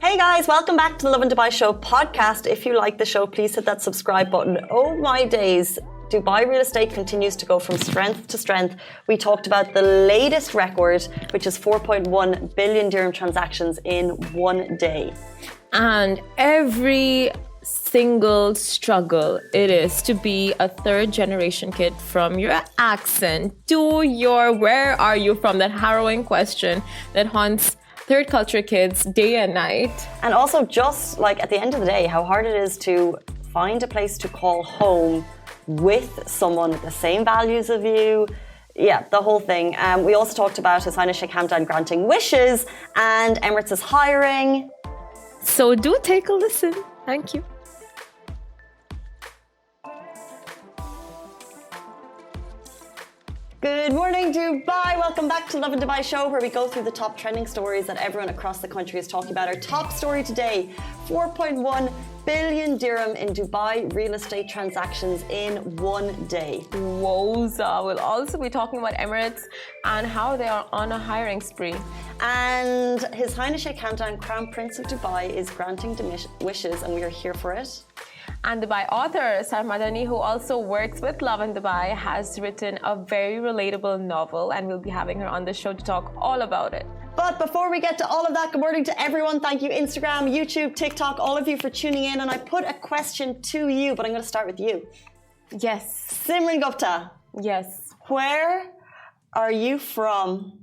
Hey guys, welcome back to the Lovin Dubai Show podcast. If you like the show, please hit that subscribe button. Oh my days, Dubai real estate continues to go from strength to strength. We talked about the latest record, which is 4.1 billion dirham transactions in one day. And every single struggle it is to be a third generation kid, from your accent to your where are you from, that harrowing question that haunts third culture kids day and night. And also just like at the end of the day, how hard it is to find a place to call home with someone with the same values of you. Yeah, the whole thing. We also talked about His Highness Sheikh Hamdan granting wishes and Emirates is hiring. So do take a listen. Thank you. Good morning, Dubai. Welcome back to Lovin Dubai Show, where we go through the top trending stories that everyone across the country is talking about. Our top story today, 4.1 billion dirham in Dubai real estate transactions in one day. Woza. We'll also be talking about Emirates and how they are on a hiring spree. And His Highness Sheikh Hamdan, Crown Prince of Dubai, is granting wishes, and we are here for it. And Dubai author Sarah Madani, who also works with Lovin Dubai, has written a very relatable novel, and we'll be having her on the show to talk all about it. But before we get to all of that, good morning to everyone. Thank you, Instagram, YouTube, TikTok, all of you for tuning in. And I put a question to you, but I'm going to start with you. Yes. Simran Gupta. Yes. Where are you from?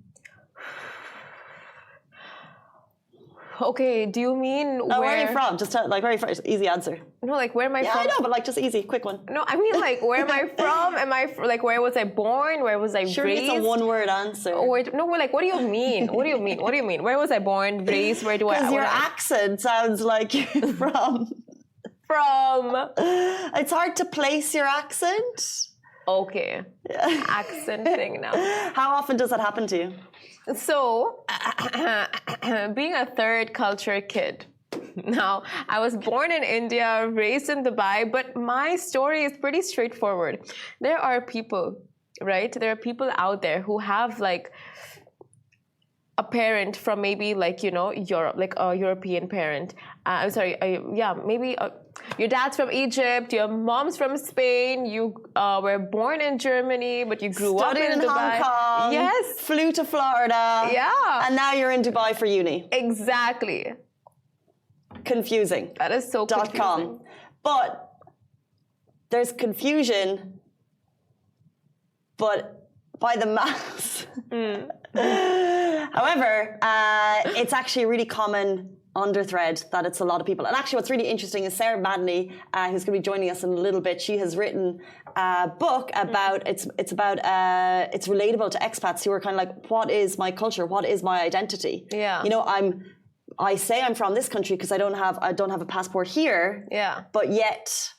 Okay, do you mean where are you from? Just tell, like very first, easy answer. No, like where am I from? Yeah, I know, but like just easy, quick one. No, I mean like where am I from? Am I like where was I born? Where was I raised? Sure, it's a one-word answer. Or, no, like what do you mean? What do you mean? What do you mean? Where was I born? Raised? Where do I? Because your accent sounds like you're from. It's hard to place your accent. Okay. Accent thing now. How often does that happen to you? So, being a third culture kid. Now, I was born in India, raised in Dubai, but my story is pretty straightforward. There are people, right? There are people out there who have like a parent from maybe like, you know, Europe, like a European parent. I'm sorry, maybe your dad's from Egypt, your mom's from Spain, you were born in Germany, but you grew up in Dubai. Hong Kong, yes. Flew to Florida. Yeah. And now you're in Dubai for uni. Exactly. Confusing. That is so confusing. .com. But there's confusion, but by the mass. However, it's actually a really common underthread that it's a lot of people. And actually what's really interesting is Sarah Madani, who's going to be joining us in a little bit, she has written a book about, it's relatable to expats who are kind of like, what is my culture? What is my identity? Yeah. You know, I say I'm from this country because I don't have a passport here. Yeah. But yet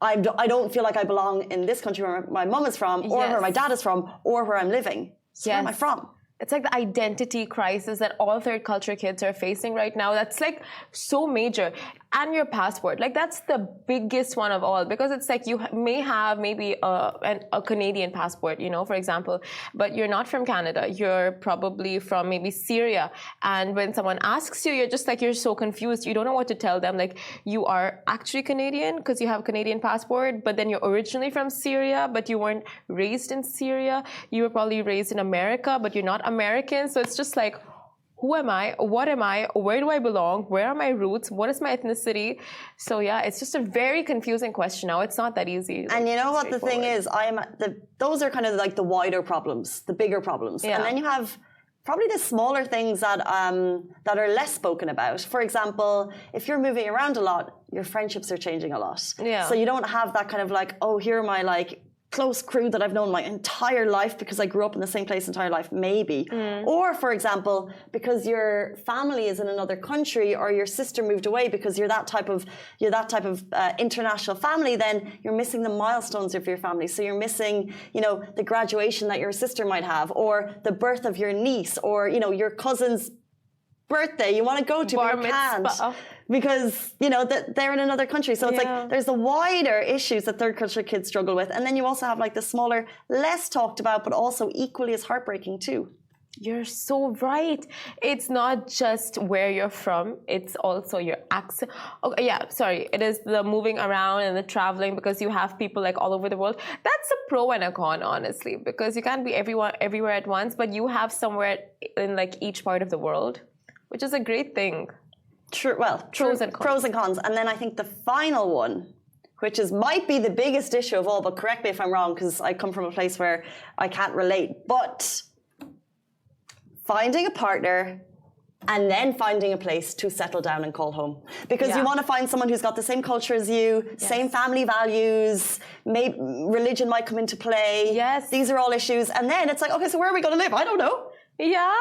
I don't feel like I belong in this country where my mum is from, or where my dad is from, or where I'm living. So where am I from? It's like the identity crisis that all third culture kids are facing right now. That's like so major. And your passport, like that's the biggest one of all, because it's like you may have maybe a Canadian passport, you know, for example, but you're not from Canada. You're probably from maybe Syria. And when someone asks you, you're just like, you're so confused. You don't know what to tell them. Like you are actually Canadian because you have a Canadian passport, but then you're originally from Syria, but you weren't raised in Syria. You were probably raised in America, but you're not American. So it's just like, who am I? What am I? Where do I belong? Where are my roots? What is my ethnicity? So yeah, it's just a very confusing question now. It's not that easy. And you know what the thing is? Those are kind of like the wider problems, the bigger problems. Yeah. And then you have probably the smaller things that are less spoken about. For example, if you're moving around a lot, your friendships are changing a lot. Yeah. So you don't have that kind of like, oh, here are my like close crew that I've known my entire life because I grew up in the same place entire life, maybe. Or, for example, because your family is in another country, or your sister moved away because you're that type of international family, then you're missing the milestones of your family. So you're missing, you know, the graduation that your sister might have, or the birth of your niece, or, you know, your cousin's birthday you want to go to, but you can't. Because, you know, that they're in another country. So it's like there's the wider issues that third culture kids struggle with. And then you also have like the smaller, less talked about, but also equally as heartbreaking too. You're so right. It's not just where you're from, it's also your accent. Okay, yeah, sorry. It is the moving around and the traveling because you have people like all over the world. That's a pro and a con, honestly, because you can't be everywhere at once, but you have somewhere in like each part of the world, which is a great thing. True. Well, pros and cons. And then I think the final one, which might be the biggest issue of all, but correct me if I'm wrong, because I come from a place where I can't relate, but finding a partner and then finding a place to settle down and call home. Because you want to find someone who's got the same culture as you, same family values, maybe religion might come into play. Yes. These are all issues. And then it's like, okay, so where are we going to live? I don't know. Yeah.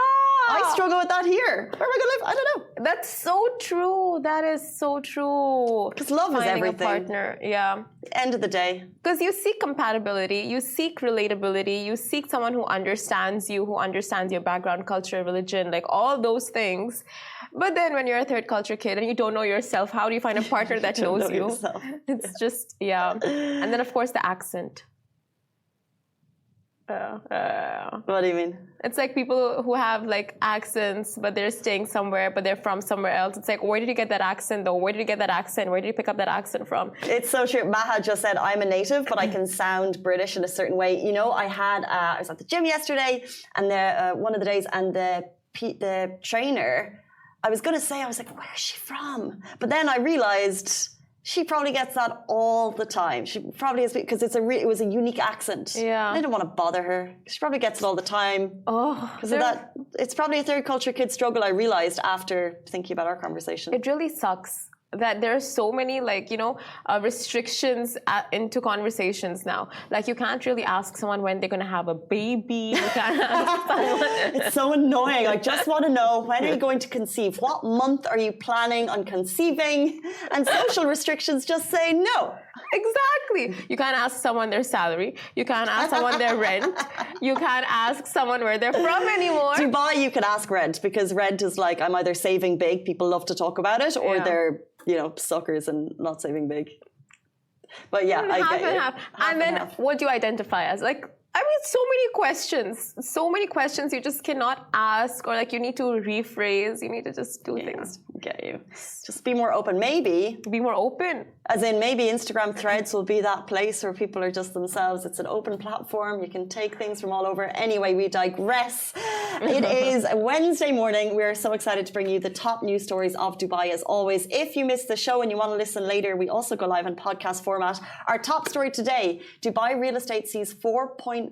I struggle with that here. Where am I going to live? I don't know. That's so true. That is so true. Because love is everything. Finding a partner, yeah. End of the day. Because you seek compatibility, you seek relatability, you seek someone who understands you, who understands your background, culture, religion, like all those things. But then when you're a third culture kid and you don't know yourself, how do you find a partner that knows you? Yourself. It's just, yeah. And then, of course, the accent. What do you mean? It's like people who have like accents, but they're staying somewhere, but they're from somewhere else. It's like, where did you get that accent though? Where did you get that accent? Where did you pick up that accent from? It's so true. Maha just said, I'm a native, but I can sound British in a certain way. You know, I was at the gym yesterday and one of the days and the trainer, I was going to say, I was like, where's she from? But then I realized she probably gets that all the time. She probably is, because it was a unique accent. Yeah. I don't want to bother her. She probably gets it all the time. Oh. Because of that, it's probably a third culture kid struggle, I realized after thinking about our conversation. It really sucks that there are so many restrictions into conversations now. Like you can't really ask someone when they're going to have a baby. You can't ask someone. It's so annoying. I just want to know, when are you going to conceive? What month are you planning on conceiving? And social restrictions just say no. Exactly. You can't ask someone their salary. You can't ask someone their rent. You can't ask someone where they're from anymore. Dubai, you can ask rent, because rent is like, I'm either saving big, people love to talk about it, or they're, suckers and not saving big. But yeah, I get it. And then what do you identify as? Like, I mean, so many questions you just cannot ask, or like you need to rephrase, you need to just do things. Get you. Just be more open. Maybe. Be more open. As in, maybe Instagram threads will be that place where people are just themselves. It's an open platform. You can take things from all over. Anyway, we digress. It is Wednesday morning. We're so excited to bring you the top news stories of Dubai as always. If you missed the show and you want to listen later, we also go live in podcast format. Our top story today, Dubai real estate sees 4.1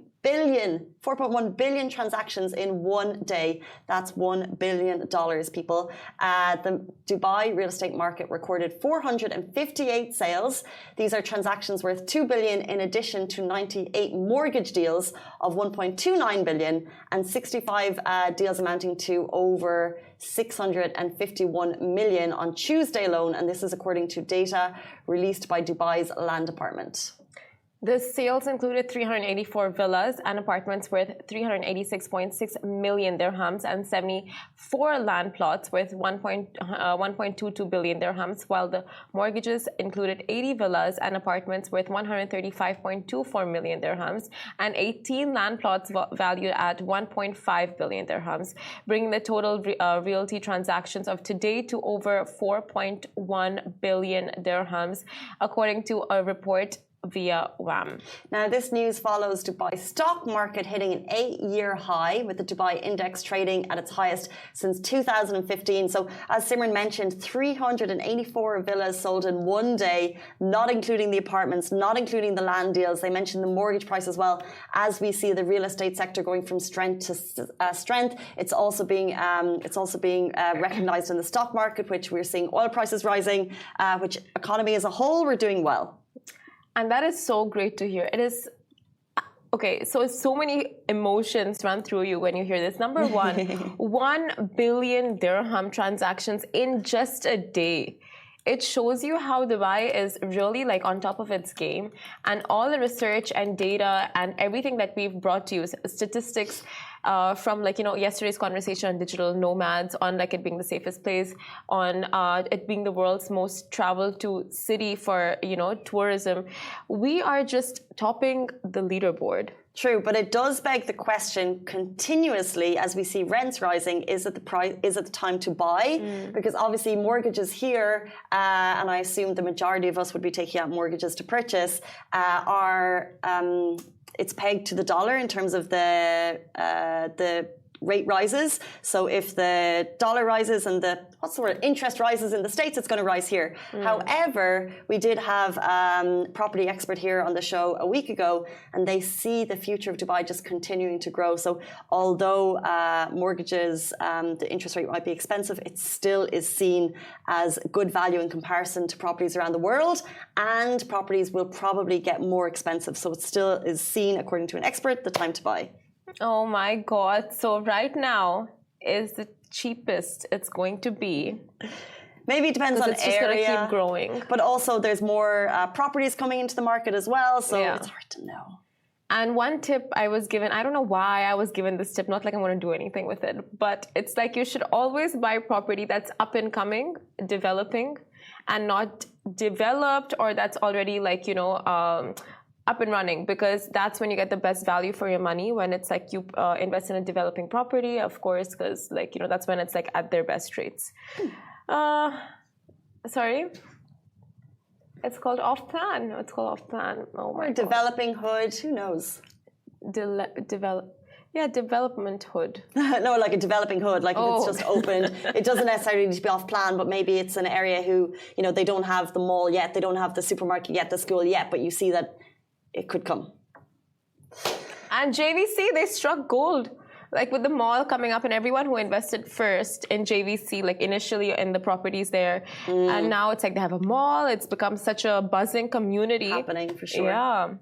billion transactions in one day. That's $1 billion, people. The Dubai real estate market recorded 458 sales. These are transactions worth $2 billion, in addition to 98 mortgage deals of $1.29 billion and 65 deals amounting to over $651 million on Tuesday alone. And this is according to data released by Dubai's Land Department. The sales included 384 villas and apartments worth 386.6 million dirhams and 74 land plots worth 1.22 billion dirhams, while the mortgages included 80 villas and apartments worth 135.24 million dirhams and 18 land plots valued at 1.5 billion dirhams, bringing the total realty transactions of today to over 4.1 billion dirhams, according to a report via WAM. Now, this news follows Dubai's stock market hitting an 8-year high, with the Dubai index trading at its highest since 2015. So, as Simran mentioned, 384 villas sold in one day, not including the apartments, not including the land deals. They mentioned the mortgage price as well. As we see the real estate sector going from strength to strength, it's also being recognized in the stock market, which we're seeing oil prices rising, which economy as a whole, we're doing well. And that is so great to hear. It is, okay, so many emotions run through you when you hear this. Number one, 1 billion dirham transactions in just a day. It shows you how Dubai is really like on top of its game, and all the research and data and everything that we've brought to you, statistics from yesterday's conversation on digital nomads, on like it being the safest place, on it being the world's most traveled to city for tourism. We are just topping the leaderboard. True, but it does beg the question continuously as we see rents rising, is it the time to buy? Because obviously mortgages here, and I assume the majority of us would be taking out mortgages to purchase, it's pegged to the dollar in terms of the rate rises. So if the dollar rises and the interest rises in the States, it's going to rise here. However, we did have property expert here on the show a week ago, and they see the future of Dubai just continuing to grow. So although mortgages, the interest rate might be expensive, it still is seen as good value in comparison to properties around the world, and properties will probably get more expensive. So it still is seen, according to an expert, the time to buy. Oh my God. So right now is the cheapest it's going to be. Maybe it depends on it's just area. Gonna keep growing. But also there's more properties coming into the market as well. So it's hard to know. And one tip I was given, I don't know why I was given this tip, not like I'm going to do anything with it, but it's like you should always buy property that's up and coming, developing, and not developed or that's already like, up and running, because that's when you get the best value for your money, when it's like you invest in a developing property, of course, because that's when it's like at their best rates. Sorry? It's called off plan. It's called off plan. Oh my God. Developing hood, who knows? Development hood. No, like a developing hood, like if it's just opened. It doesn't necessarily need to be off plan, but maybe it's an area who, they don't have the mall yet, they don't have the supermarket yet, the school yet, but you see that it could come. And JVC, they struck gold. Like with the mall coming up and everyone who invested first in JVC, like initially in the properties there. And now it's like they have a mall. It's become such a buzzing community. Happening for sure. Yeah.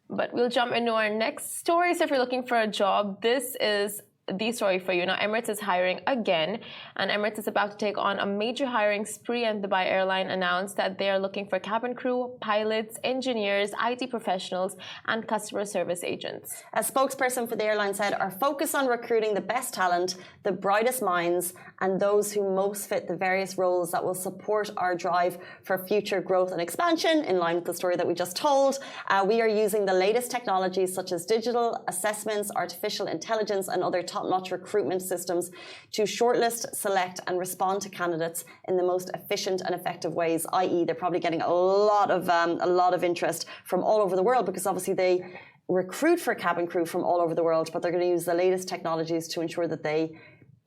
But we'll jump into our next story. So if you're looking for a job, this is the story for you. Now, Emirates is hiring again, and Emirates is about to take on a major hiring spree, and Dubai Airline announced that they are looking for cabin crew, pilots, engineers, IT professionals, and customer service agents. A spokesperson for the airline said, "Our focus on recruiting the best talent, the brightest minds, and those who most fit the various roles that will support our drive for future growth and expansion," in line with the story that we just told. We are using the latest technologies such as digital assessments, artificial intelligence, and other top-notch recruitment systems to shortlist, select, and respond to candidates in the most efficient and effective ways, i.e. they're probably getting a lot of interest from all over the world, because obviously they recruit for cabin crew from all over the world, but they're going to use the latest technologies to ensure that they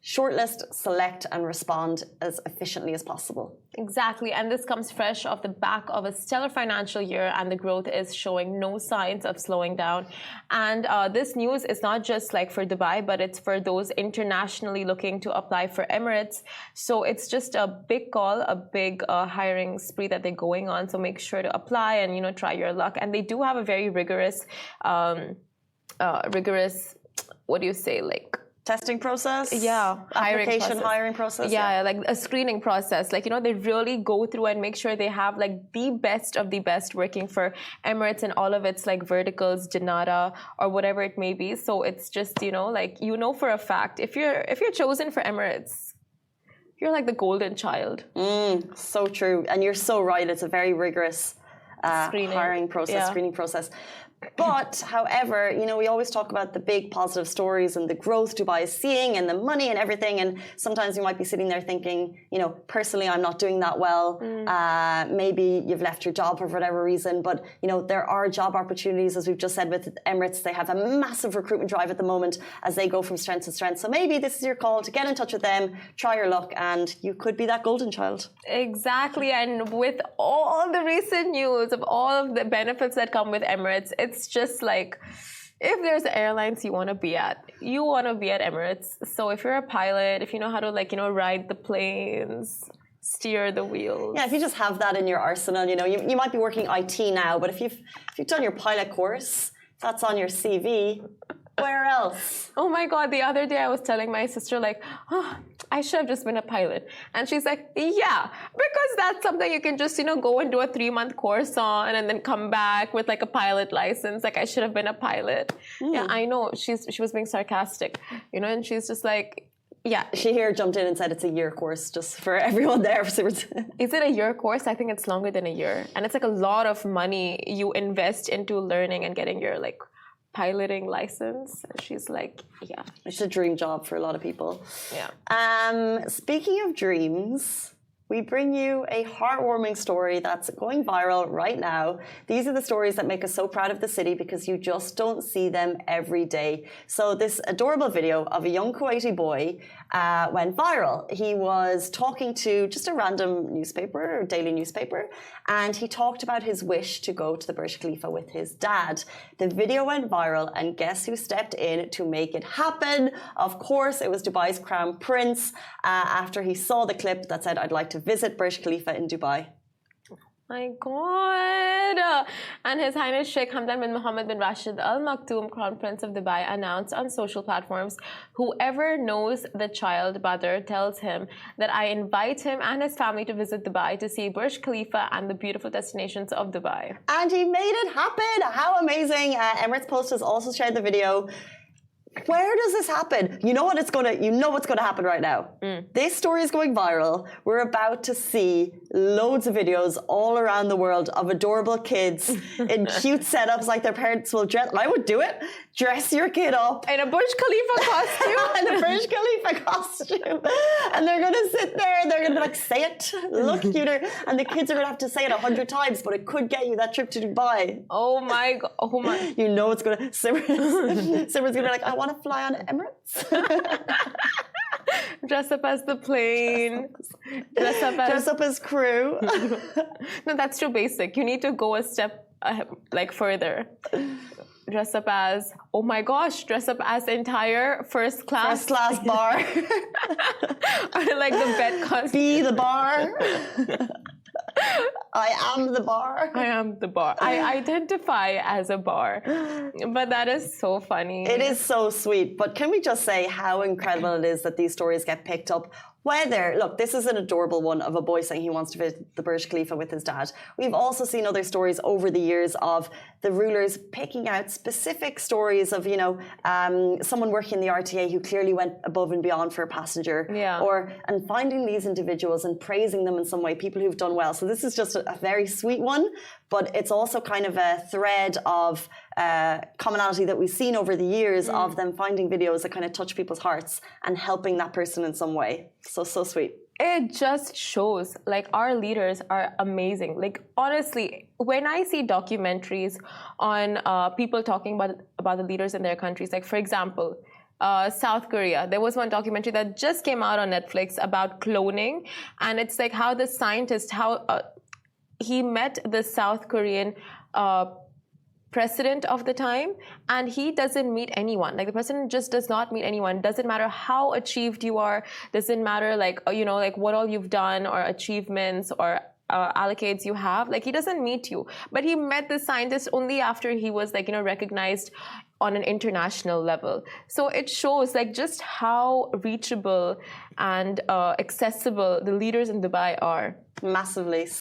shortlist, select, and respond as efficiently as possible. Exactly, and this comes fresh off the back of a stellar financial year, and the growth is showing no signs of slowing down. And this news is not just like for Dubai, but it's for those internationally looking to apply for Emirates. So it's just a big call, a big hiring spree that they're going on. So make sure to apply and try your luck. And they do have a very rigorous, what do you say, like testing process? Yeah. Hiring process? Yeah, like a screening process. Like, they really go through and make sure they have like the best of the best working for Emirates and all of its like verticals, Janata, or whatever it may be. So it's just, for a fact, if you're chosen for Emirates, you're like the golden child. So true. And you're so right. It's a very rigorous hiring process, screening process. But, however, we always talk about the big positive stories and the growth Dubai is seeing and the money and everything. And sometimes you might be sitting there thinking, personally, I'm not doing that well. Maybe you've left your job for whatever reason. But, there are job opportunities, as we've just said with Emirates. They have a massive recruitment drive at the moment as they go from strength to strength. So maybe this is your call to get in touch with them, try your luck, and you could be that golden child. Exactly. And with all the recent news of all of the benefits that come with Emirates, it's just like, if there's airlines you want to be at, you want to be at Emirates. So if you're a pilot, if you know how to ride the planes, steer the wheels. Yeah, if you just have that in your arsenal, you might be working IT now, but if you've done your pilot course, that's on your CV. Where else? Oh my God, the other day I was telling my sister I should have just been a pilot. And she's like, yeah, because that's something you can just, go and do a 3-month course on and then come back with like a pilot license. Like I should have been a pilot. Yeah, I know. She was being sarcastic, and she's just like, yeah. She here jumped in and said it's a year course just for everyone there. Is it a year course? I think it's longer than a year. And it's like a lot of money you invest into learning and getting your piloting license. She's like, yeah. It's a dream job for a lot of people. Yeah. Speaking of dreams, we bring you a heartwarming story that's going viral right now. These are the stories that make us so proud of the city because you just don't see them every day. So this adorable video of a young Kuwaiti boy went viral. He was talking to just a random newspaper or daily newspaper, and he talked about his wish to go to the Burj Khalifa with his dad. The video went viral, and guess who stepped in to make it happen? Of course, it was Dubai's Crown Prince after he saw the clip that said, "I'd like to visit Burj Khalifa in Dubai." My God. And His Highness Sheikh Hamdan bin Mohammed bin Rashid Al Maktoum, Crown Prince of Dubai, announced on social platforms, whoever knows the child brother tells him that I invite him and his family to visit Dubai to see Burj Khalifa and the beautiful destinations of Dubai. And he made it happen. How amazing. Emirates Post has also shared the video. Where does this happen? You know what's gonna happen right now. This story is going viral. We're about to see loads of videos all around the world of adorable kids in cute setups like their parents will dress. I would do it. Dress your kid up In a Burj Khalifa costume. in a Burj Khalifa costume, and they're gonna sit there. And they're gonna be like, "Say it, look cuter," and the kids are gonna have to say it 100 times, but it could get you that trip to Dubai. Oh my God. Oh my. You know it's gonna. Simran's gonna be like, "I want to fly on Emirates." Dress up as the plane. Dress up as crew. No, that's too basic. You need to go a step further. Dress up as, oh my gosh, dress up as entire first class bar. or like the bed costume. Be the bar. I am the bar. I am the bar. I identify as a bar. But that is so funny. It is so sweet. But can we just say how incredible it is that these stories get picked up? Look, this is an adorable one of a boy saying he wants to visit the Burj Khalifa with his dad. We've also seen other stories over the years of the rulers picking out specific stories of, someone working in the RTA who clearly went above and beyond for a passenger. Yeah. And finding these individuals and praising them in some way, people who've done well. So this is just a very sweet one, but it's also kind of a thread of commonality that we've seen over the years of them finding videos that kind of touch people's hearts and helping that person in some way. So sweet. It just shows like our leaders are amazing. Like honestly, when I see documentaries on people talking about the leaders in their countries, like for example, South Korea, there was one documentary that just came out on Netflix about cloning, and it's like how the scientist, he met the South Korean president of the time, and he doesn't meet anyone. Like the president just does not meet anyone. Doesn't matter how achieved you are. Doesn't matter like what all you've done or achievements or allocates you have. Like he doesn't meet you. But he met the scientist only after he was recognized on an international level. So it shows like just how reachable and accessible the leaders in Dubai are. Massively.